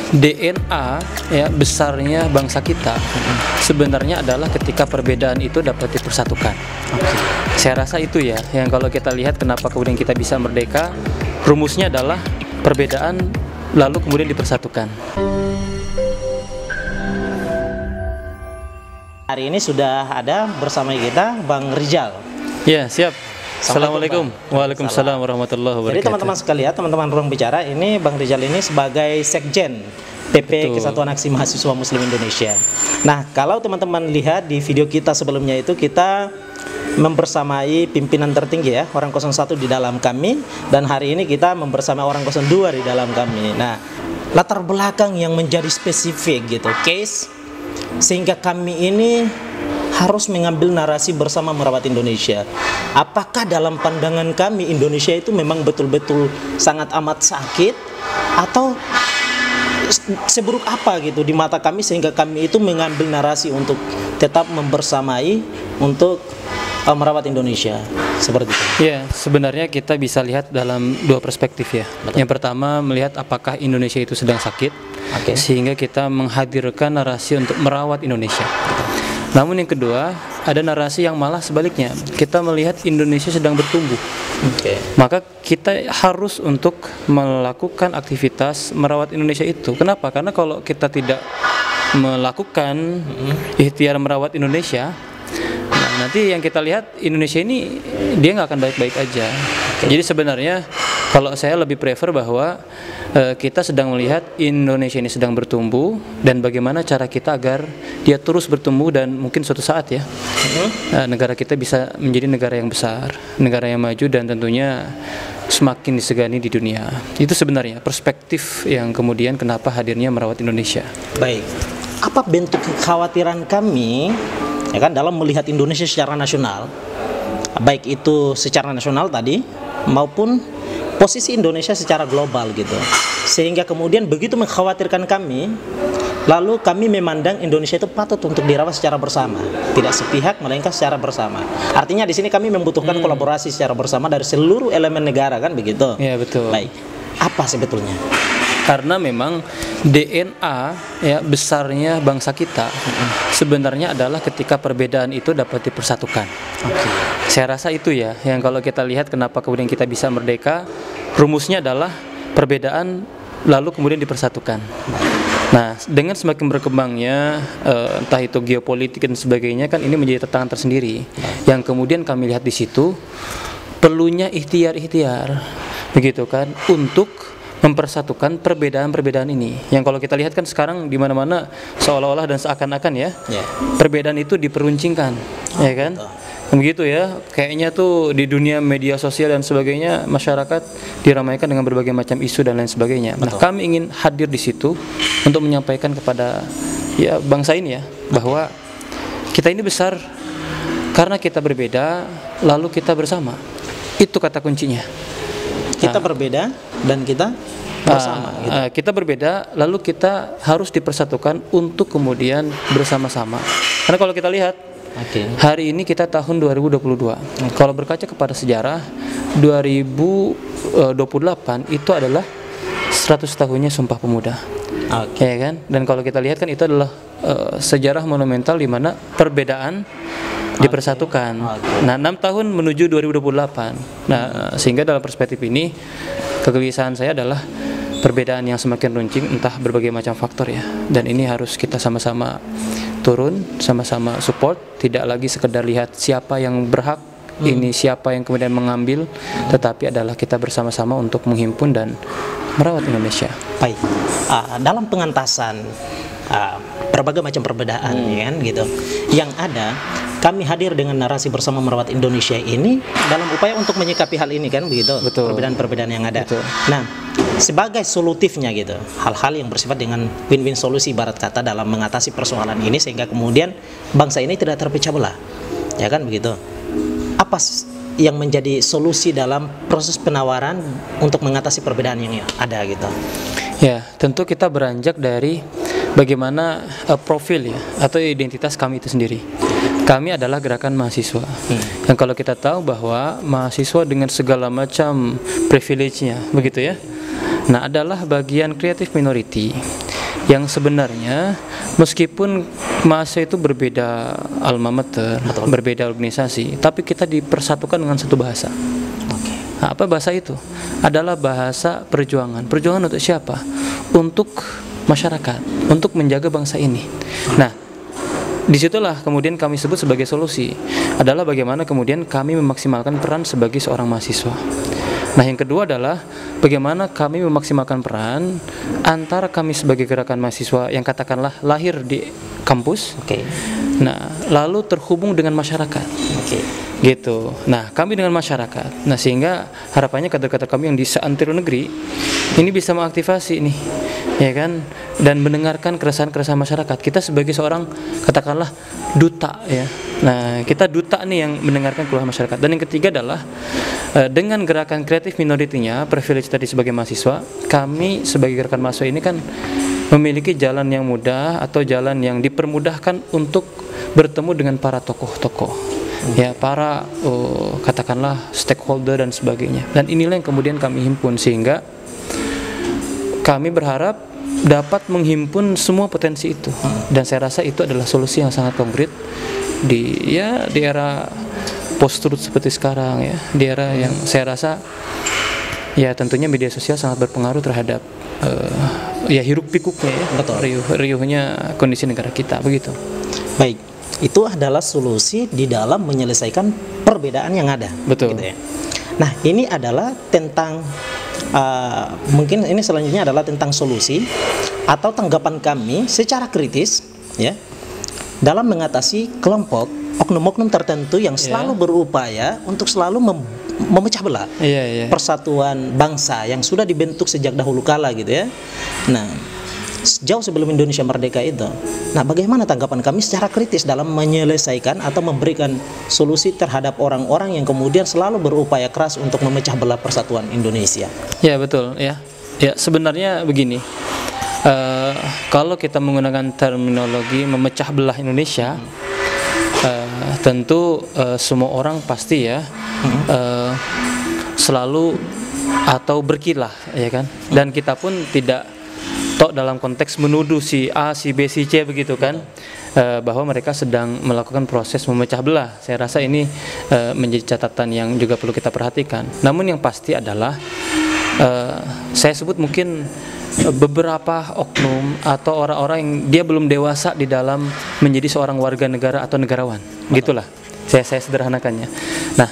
DNA ya besarnya bangsa kita sebenarnya adalah ketika perbedaan itu dapat dipersatukan. Saya rasa itu ya yang kalau kita lihat kenapa kemudian kita bisa merdeka, rumusnya adalah perbedaan lalu kemudian dipersatukan. Hari ini sudah ada bersama kita Bang Rizal. Ya, siap. Assalamualaikum. Waalaikumsalam warahmatullahi wabarakatuh. Jadi teman-teman sekalian, teman-teman ruang bicara, ini Bang Rizal ini sebagai Sekjen PP Kesatuan Aksi Mahasiswa Muslim Indonesia. Nah, kalau teman-teman lihat di video kita sebelumnya itu kita membersamai pimpinan tertinggi ya, orang 01 di dalam kami, dan hari ini kita membersamai orang 02 di dalam kami. Nah, latar belakang yang menjadi spesifik gitu, case sehingga kami ini harus mengambil narasi bersama merawat Indonesia. Apakah dalam pandangan kami Indonesia itu memang betul-betul sangat amat sakit atau seburuk apa gitu di mata kami sehingga kami itu mengambil narasi untuk tetap membersamai untuk merawat Indonesia seperti itu. Ya, sebenarnya kita bisa lihat dalam dua perspektif ya. Betul. Yang pertama melihat apakah Indonesia itu sedang sakit, sehingga kita menghadirkan narasi untuk merawat Indonesia. Namun yang kedua, ada narasi yang malah sebaliknya. Kita melihat Indonesia sedang bertumbuh. Maka kita harus untuk melakukan aktivitas merawat Indonesia itu. Kenapa? Karena kalau kita tidak melakukan ikhtiar merawat Indonesia, nanti yang kita lihat Indonesia ini dia nggak akan baik-baik aja. Jadi sebenarnya kalau saya lebih prefer bahwa kita sedang melihat Indonesia ini sedang bertumbuh dan bagaimana cara kita agar dia terus bertumbuh dan mungkin suatu saat ya negara kita bisa menjadi negara yang besar, negara yang maju dan tentunya semakin disegani di dunia. Itu sebenarnya perspektif yang kemudian kenapa hadirnya merawat Indonesia. Baik, apa bentuk kekhawatiran kami ya kan dalam melihat Indonesia secara nasional, baik itu secara nasional tadi maupun posisi Indonesia secara global gitu, sehingga kemudian begitu mengkhawatirkan kami, lalu kami memandang Indonesia itu patut untuk dirawat secara bersama, tidak sepihak melainkan secara bersama. Artinya di sini kami membutuhkan kolaborasi secara bersama dari seluruh elemen negara kan begitu? Ya betul. Baik, apa sebetulnya? Karena memang DNA ya besarnya bangsa kita sebenarnya adalah ketika perbedaan itu dapat dipersatukan. Saya rasa itu ya yang kalau kita lihat kenapa kemudian kita bisa merdeka, rumusnya adalah perbedaan lalu kemudian dipersatukan. Nah, dengan semakin berkembangnya entah itu geopolitik dan sebagainya kan ini menjadi tantangan tersendiri. Yang kemudian kami lihat di situ perlunya ikhtiar begitu kan untuk mempersatukan perbedaan-perbedaan ini. Yang kalau kita lihat kan sekarang di mana-mana seolah-olah dan seakan-akan ya, perbedaan itu diperuncingkan, ya kan? Begitu ya, kayaknya tuh di dunia media sosial dan sebagainya masyarakat diramaikan dengan berbagai macam isu dan lain sebagainya. Nah, kami ingin hadir di situ untuk menyampaikan kepada ya bangsa ini ya bahwa kita ini besar karena kita berbeda, lalu kita bersama. Itu kata kuncinya. Kita berbeda dan kita bersama gitu. Kita berbeda lalu kita harus dipersatukan untuk kemudian bersama-sama. Karena kalau kita lihat hari ini kita tahun 2022. Kalau berkaca kepada sejarah 2028 itu adalah 100 tahunnya Sumpah Pemuda. Ya kan? Dan kalau kita lihat kan itu adalah sejarah monumental di mana perbedaan dipersatukan. Nah, 6 tahun menuju 2028. Nah, sehingga dalam perspektif ini kegelisahan saya adalah perbedaan yang semakin runcing entah berbagai macam faktor ya. Dan ini harus kita sama-sama turun, sama-sama support, tidak lagi sekedar lihat siapa yang berhak, ini siapa yang kemudian mengambil, tetapi adalah kita bersama-sama untuk menghimpun dan merawat Indonesia. Baik. Dalam pengantasan berbagai macam perbedaan ya kan gitu. Yang ada kami hadir dengan narasi bersama merawat Indonesia ini dalam upaya untuk menyikapi hal ini kan begitu. Perbedaan-perbedaan yang ada. Nah, sebagai solutifnya gitu, hal-hal yang bersifat dengan win-win solusi ibarat kata dalam mengatasi persoalan ini sehingga kemudian bangsa ini tidak terpecah belah. Ya kan begitu. Apa yang menjadi solusi dalam proses penawaran untuk mengatasi perbedaan yang ada gitu? Ya, tentu kita beranjak dari bagaimana profil ya atau identitas kami itu sendiri. Kami adalah gerakan mahasiswa. Yang kalau kita tahu bahwa mahasiswa dengan segala macam privilege-nya, begitu ya. Nah, adalah bagian creative minority yang sebenarnya meskipun mahasiswa itu berbeda alma mater, berbeda organisasi, tapi kita dipersatukan dengan satu bahasa. Nah, apa bahasa itu? Adalah bahasa perjuangan. Perjuangan untuk siapa? Untuk masyarakat, untuk menjaga bangsa ini. Nah, disitulah kemudian kami sebut sebagai solusi, adalah bagaimana kemudian kami memaksimalkan peran sebagai seorang mahasiswa. Nah, yang kedua adalah bagaimana kami memaksimalkan peran antara kami sebagai gerakan mahasiswa yang katakanlah lahir di kampus, nah lalu terhubung dengan masyarakat, gitu. Nah, kami dengan masyarakat. Nah, sehingga harapannya kader-kader kami yang di seantero negeri ini bisa mengaktifasi ini, ya kan, dan mendengarkan keresahan-keresahan masyarakat. Kita sebagai seorang katakanlah duta, ya. Nah, kita duta nih yang mendengarkan keluhan masyarakat. Dan yang ketiga adalah dengan gerakan kreatif minoritinya, privilege tadi sebagai mahasiswa, kami sebagai gerakan mahasiswa ini kan memiliki jalan yang mudah atau jalan yang dipermudahkan untuk bertemu dengan para tokoh-tokoh, ya, para katakanlah stakeholder dan sebagainya. Dan inilah yang kemudian kami himpun, sehingga kami berharap dapat menghimpun semua potensi itu. Dan saya rasa itu adalah solusi yang sangat konkret di era post-truth seperti sekarang, ya, di era yang saya rasa ya tentunya media sosial sangat berpengaruh terhadap ya hiruk pikuknya, ya, riuhnya kondisi negara kita, begitu. Baik, itu adalah solusi di dalam menyelesaikan perbedaan yang ada. Betul. Gitu ya. Nah, ini adalah tentang mungkin ini selanjutnya adalah tentang solusi atau tanggapan kami secara kritis, ya, dalam mengatasi kelompok oknum-oknum tertentu yang selalu berupaya untuk selalu memecah belah persatuan bangsa yang sudah dibentuk sejak dahulu kala, gitu ya. Nah, jauh sebelum Indonesia merdeka itu. Nah, bagaimana tanggapan kami secara kritis dalam menyelesaikan atau memberikan solusi terhadap orang-orang yang kemudian selalu berupaya keras untuk memecah belah persatuan Indonesia? Ya, betul, ya. Ya, sebenarnya begini. Kalau kita menggunakan terminologi memecah belah Indonesia, tentu semua orang pasti, ya, selalu atau berkilah, ya kan. Dan kita pun tidak dalam konteks menuduh si A, si B, si C, begitu kan, bahwa mereka sedang melakukan proses memecah belah. Saya rasa ini menjadi catatan yang juga perlu kita perhatikan. Namun yang pasti adalah saya sebut mungkin beberapa oknum atau orang-orang yang dia belum dewasa di dalam menjadi seorang warga negara atau negarawan, gitulah saya sederhanakannya. Nah,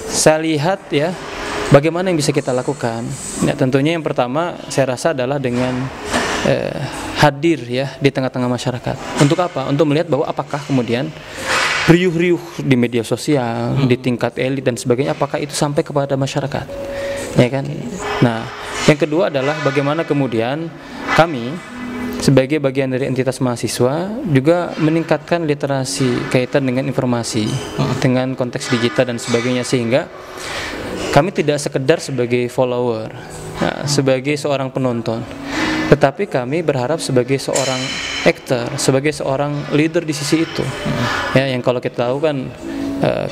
saya lihat, ya, bagaimana yang bisa kita lakukan. Ya, tentunya yang pertama saya rasa adalah dengan hadir, ya, di tengah-tengah masyarakat. Untuk apa? Untuk melihat bahwa apakah kemudian riuh-riuh di media sosial, di tingkat elit dan sebagainya, apakah itu sampai kepada masyarakat, ya kan? Nah, yang kedua adalah bagaimana kemudian kami sebagai bagian dari entitas mahasiswa juga meningkatkan literasi kaitan dengan informasi, dengan konteks digital dan sebagainya, sehingga kami tidak sekedar sebagai follower, nah, sebagai seorang penonton, tetapi kami berharap sebagai seorang actor, sebagai seorang leader di sisi itu. Ya, yang kalau kita tahu kan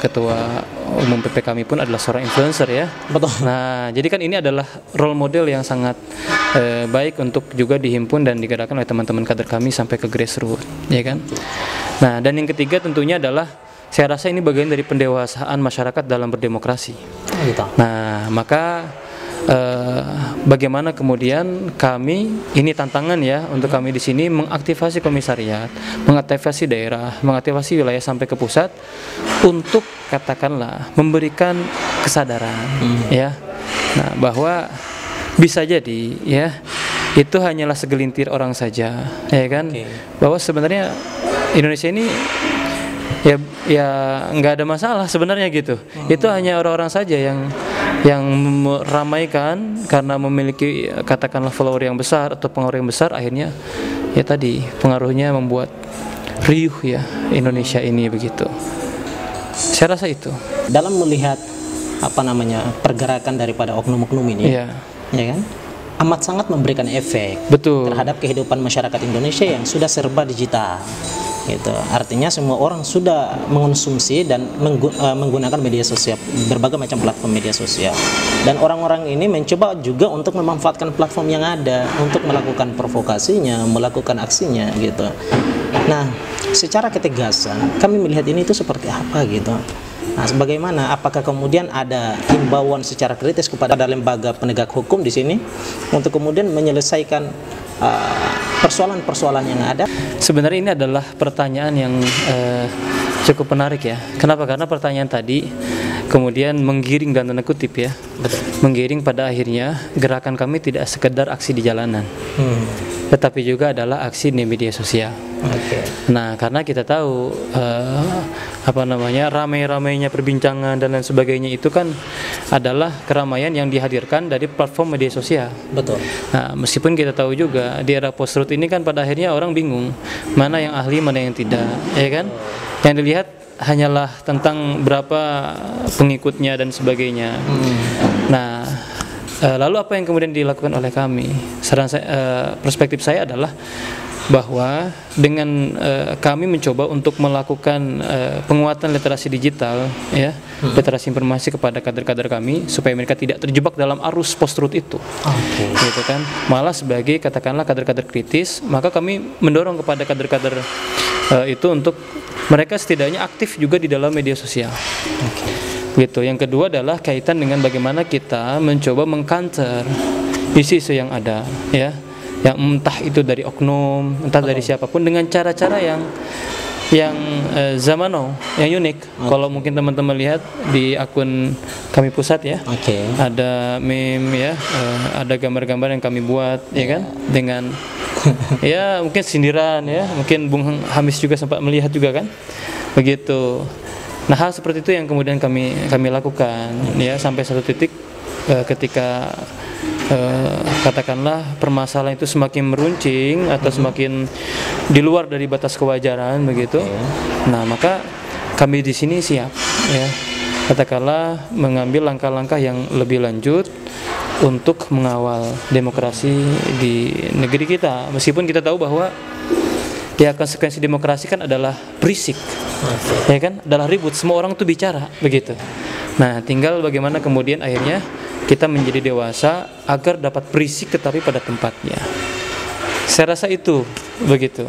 Ketua Umum PP kami pun adalah seorang influencer, ya. Betul. Nah, jadi kan ini adalah role model yang sangat baik untuk juga dihimpun dan digerakkan oleh teman-teman kader kami sampai ke grassroots, ya kan. Nah, dan yang ketiga tentunya adalah saya rasa ini bagian dari pendewasaan masyarakat dalam berdemokrasi. Nah, maka bagaimana kemudian kami, ini tantangan, ya, untuk kami di sini mengaktifasi komisariat, mengaktifasi daerah, mengaktifasi wilayah sampai ke pusat untuk katakanlah memberikan kesadaran, ya, nah, bahwa bisa jadi, ya, itu hanyalah segelintir orang saja, ya kan, bahwa sebenarnya Indonesia ini ya nggak ada masalah sebenarnya, gitu. Itu hanya orang-orang saja yang meramaikan karena memiliki katakanlah follower yang besar atau pengaruh yang besar, akhirnya ya tadi pengaruhnya membuat riuh, ya, Indonesia ini, begitu. Saya rasa itu. Dalam melihat pergerakan daripada oknum-oknum ini, ya kan, amat sangat memberikan efek betul terhadap kehidupan masyarakat Indonesia yang sudah serba digital. gitu. Artinya semua orang sudah mengonsumsi dan menggunakan media sosial, berbagai macam platform media sosial. Dan orang-orang ini mencoba juga untuk memanfaatkan platform yang ada untuk melakukan provokasinya, melakukan aksinya gitu. Nah, secara ketegasan kami melihat ini itu seperti apa gitu. Nah, bagaimana? Apakah kemudian ada himbauan secara kritis kepada lembaga penegak hukum di sini untuk kemudian menyelesaikan persoalan-persoalan yang ada? Sebenarnya ini adalah pertanyaan yang cukup menarik ya. Kenapa? Karena pertanyaan tadi kemudian menggiring dan tanda kutip ya, menggiring pada akhirnya gerakan kami tidak sekedar aksi di jalanan, tetapi juga adalah aksi di media sosial. Nah, karena kita tahu ramai-ramainya perbincangan dan lain sebagainya itu kan adalah keramaian yang dihadirkan dari platform media sosial. Betul. Nah, meskipun kita tahu juga di era post-truth ini kan pada akhirnya orang bingung mana yang ahli, mana yang tidak, ya kan? Yang dilihat hanyalah tentang berapa pengikutnya dan sebagainya. Nah, lalu apa yang kemudian dilakukan oleh kami? Saran saya, perspektif saya adalah bahwa dengan kami mencoba untuk melakukan penguatan literasi digital, ya, literasi informasi kepada kader-kader kami supaya mereka tidak terjebak dalam arus post-truth itu, gitu kan. Malah sebagai katakanlah kader-kader kritis, maka kami mendorong kepada kader-kader itu untuk mereka setidaknya aktif juga di dalam media sosial. Gitu. Yang kedua adalah kaitan dengan bagaimana kita mencoba meng-counter isu-isu yang ada, ya. Yang entah itu dari oknum, entah dari siapapun dengan cara-cara yang zamano, yang unik. Kalau mungkin teman-teman lihat di akun kami pusat ya, ada meme ya, ada gambar-gambar yang kami buat, ya kan, dengan ya mungkin sindiran ya, mungkin Bung Hamis juga sempat melihat juga kan, begitu. Nah, hal seperti itu yang kemudian kami lakukan ya sampai satu titik ketika katakanlah permasalahan itu semakin meruncing atau semakin di luar dari batas kewajaran begitu. Nah, maka kami di sini siap ya, katakanlah mengambil langkah-langkah yang lebih lanjut untuk mengawal demokrasi di negeri kita. Meskipun kita tahu bahwa ya konsekuensi demokrasi kan adalah berisik, ya kan, adalah ribut, semua orang tuh bicara begitu. Nah, tinggal bagaimana kemudian akhirnya kita menjadi dewasa agar dapat berisik tetapi pada tempatnya. Saya rasa itu begitu.